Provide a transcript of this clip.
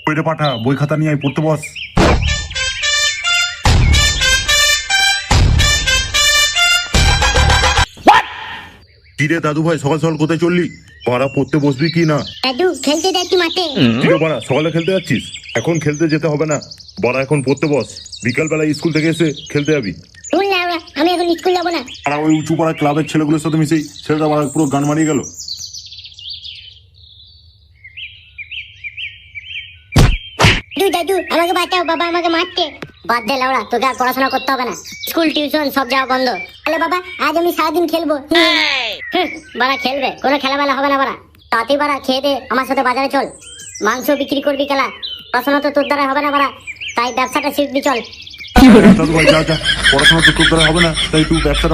বইটা পাঠা, বই খাতা নিয়ে আয়, পড়তে বস। কিরে দাদু ভাই, সকাল সকাল কোথায় চললি? পাড়া পড়তে বসবি কি না? দাদু খেলতে যাচ্ছি মাঠে। কিরে বাড়া, সকালে খেলতে যাচ্ছিস? এখন খেলতে যেতে হবে না বাড়া, এখন পড়তে বস। বিকাল বেলা স্কুল থেকে এসে খেলতে যাবি। ভুল না ওরা, আমি এখন স্কুল যাবো না। আর ওই উঁচু পাড়া ক্লাবের ছেলেগুলোর সাথে মিশেই ছেলেটা বাড়া পুরো গান মারিয়ে গেল। দাদু আমাকে বাঁচাও, বাবা আমাকে মারছে। বাদ দে লাউড়া, তোকে আর পড়াশোনা করতে হবে না। স্কুল টিউশন সব যাওয়া বন্ধ। তাহলে বাবা আজ আমি সারাদিন খেলবো। বাড়া খেলবে? কোনো খেলাবেলা হবে না বাড়া। তাতেই বাড়া খেয়ে দে আমার সাথে বাজারে চল, মাংস বিক্রি করবি। খেলা পড়াশোনা তো তোর দ্বারা হবে না বাড়া, তাই ব্যবসাটা শিখবি চল। দাদু ভাই যা যা, পড়াশোনা তো তোর দ্বারা হবে না, তাই তুই ব্যবসাটা